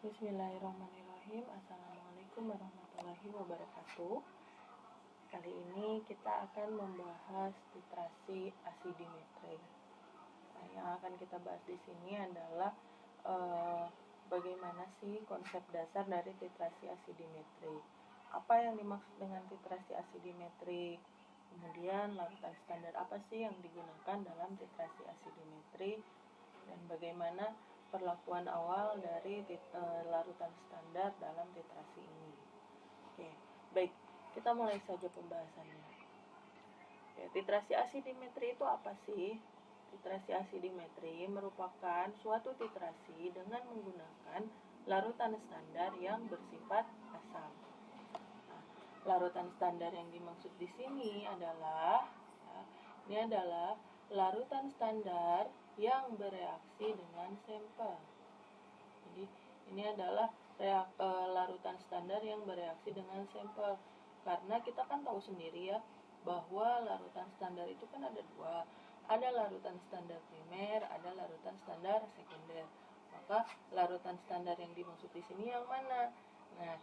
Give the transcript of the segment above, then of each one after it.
Bismillahirrahmanirrahim. Assalamualaikum warahmatullahi wabarakatuh. Kali ini kita akan membahas titrasi asidimetri. Yang akan kita bahas di sini adalah bagaimana sih konsep dasar dari titrasi asidimetri. Apa yang dimaksud dengan titrasi asidimetri? Kemudian larutan standar apa sih yang digunakan dalam titrasi asidimetri? Dan bagaimana perlakuan awal dari larutan standar dalam titrasi ini. Oke, baik, kita mulai saja pembahasannya. Oke, titrasi asidimetri itu apa sih? Titrasi asidimetri merupakan suatu titrasi dengan menggunakan larutan standar yang bersifat asam. Nah, larutan standar yang dimaksud di sini adalah larutan standar yang bereaksi dengan sampel. Jadi ini adalah larutan standar yang bereaksi dengan sampel. Karena kita kan tahu sendiri ya bahwa larutan standar itu kan ada dua. Ada larutan standar primer, ada larutan standar sekunder. Maka larutan standar yang dimaksud di sini yang mana? Nah,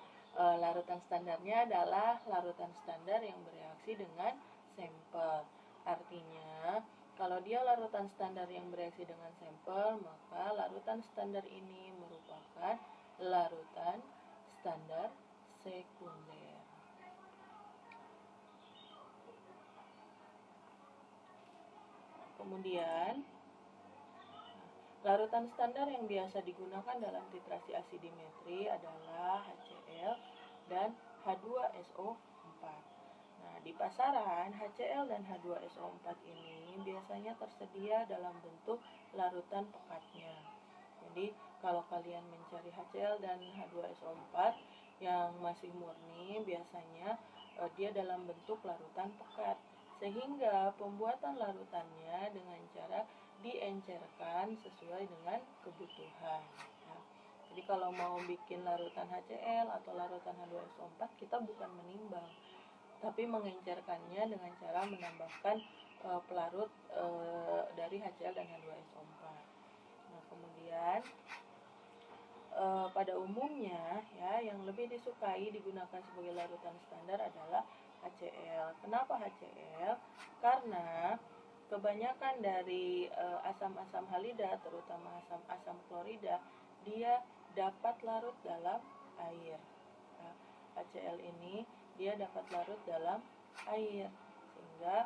larutan standarnya adalah larutan standar yang bereaksi dengan sampel. Artinya, kalau dia larutan standar yang bereaksi dengan sampel, maka larutan standar ini merupakan larutan standar sekunder. Kemudian, larutan standar yang biasa digunakan dalam titrasi asidimetri adalah HCl dan H2SO4. Nah, di pasaran, HCl dan H2SO4 ini biasanya tersedia dalam bentuk larutan pekatnya. Jadi, kalau kalian mencari HCl dan H2SO4 yang masih murni, biasanya dia dalam bentuk larutan pekat. Sehingga pembuatan larutannya dengan cara diencerkan sesuai dengan kebutuhan. Ya. Jadi kalau mau bikin larutan HCl atau larutan H2SO4, kita bukan menimbang, tapi mengencerkannya dengan cara menambahkan pelarut dari HCl dan H2SO4. Nah, kemudian pada umumnya ya yang lebih disukai digunakan sebagai larutan standar adalah HCl. Kenapa HCl? Karena kebanyakan dari asam-asam halida, terutama asam-asam klorida, dia dapat larut dalam air. Nah, HCl ini dia dapat larut dalam air, sehingga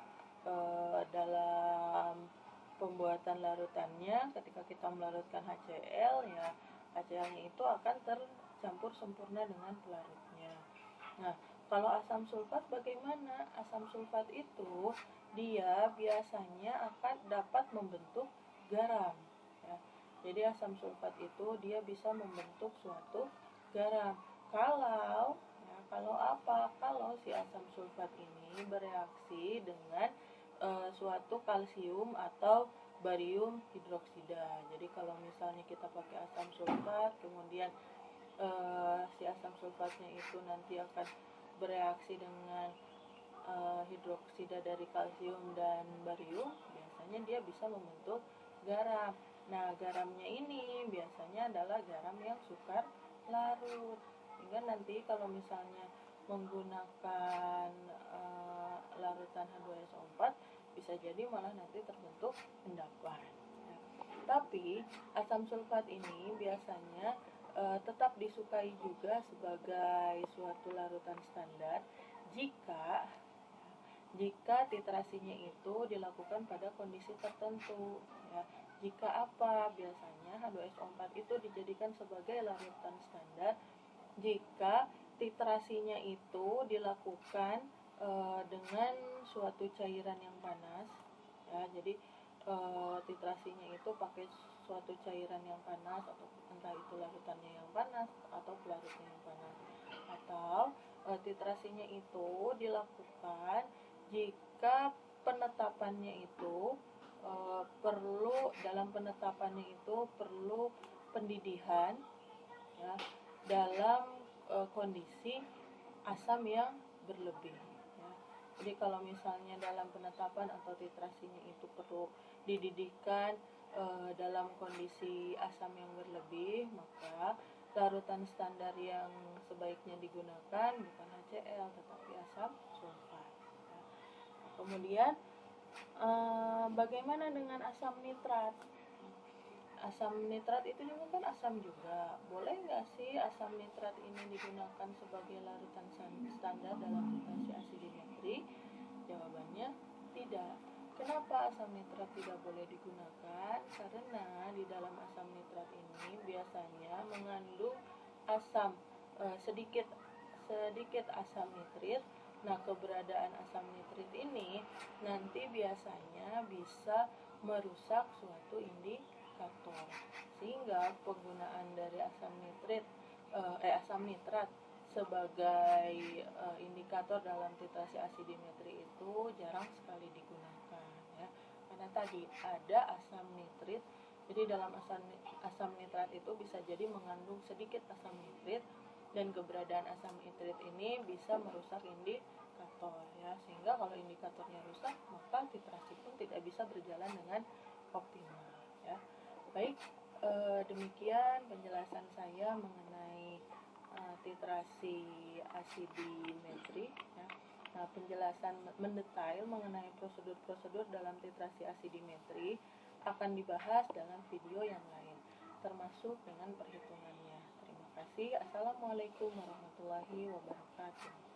dalam pembuatan larutannya ketika kita melarutkan HCl, ya HCl-nya itu akan tercampur sempurna dengan pelarutnya. Nah, kalau asam sulfat bagaimana? Asam sulfat itu dia biasanya akan dapat membentuk garam. Ya. Jadi asam sulfat itu dia bisa membentuk suatu garam. Kalau si asam sulfat ini bereaksi dengan suatu kalsium atau barium hidroksida. Jadi kalau misalnya kita pakai asam sulfat, kemudian si asam sulfatnya itu nanti akan bereaksi dengan hidroksida dari kalsium dan barium, biasanya dia bisa membentuk garam. Nah, garamnya ini biasanya adalah garam yang sukar larut. Sehingga nanti kalau misalnya menggunakan larutan H2SO4 bisa jadi malah nanti terbentuk endapan. Ya. Tapi asam sulfat ini biasanya tetap disukai juga sebagai suatu larutan standar jika titrasinya itu dilakukan pada kondisi tertentu. Ya. Jika apa? Biasanya H2SO4 itu dijadikan sebagai larutan standar jika titrasinya itu dilakukan dengan suatu cairan yang panas. Ya, jadi titrasinya itu pakai suatu cairan yang panas, atau entah itu larutannya yang panas atau pelarutnya yang panas, atau titrasinya itu dilakukan jika penetapannya itu dalam penetapannya itu perlu pendidihan, ya, dalam kondisi asam yang berlebih. Ya. Jadi kalau misalnya dalam penetapan atau titrasinya itu perlu dididihkan dalam kondisi asam yang berlebih, maka larutan standar yang sebaiknya digunakan bukan HCl tetapi asam sulfat. Kemudian bagaimana dengan asam nitrat? Asam nitrat itu juga kan asam juga. Boleh nggak sih asam nitrat ini digunakan sebagai larutan standar dalam titrasi asidimetri? Jawabannya tidak. Kenapa asam nitrat tidak boleh digunakan? Karena di dalam asam nitrat ini biasanya mengandung asam sedikit asam nitrit. Nah, keberadaan asam nitrit ini nanti biasanya bisa merusak suatu indikator, sehingga penggunaan dari asam nitrat sebagai indikator dalam titrasi asidimetri itu jarang sekali digunakan, ya, karena tadi ada asam nitrit. Jadi dalam asam nitrat itu bisa jadi mengandung sedikit asam nitrit, dan keberadaan asam nitrit ini bisa merusak indikator, ya, sehingga kalau indikatornya rusak maka titrasi pun tidak bisa berjalan dengan optimal, ya. Baik, demikian penjelasan saya mengenai titrasi asidimetri, ya. Nah, penjelasan mendetail mengenai prosedur-prosedur dalam titrasi asidimetri akan dibahas dalam video yang lain, termasuk dengan perhitungannya. Terima kasih. Assalamualaikum warahmatullahi wabarakatuh.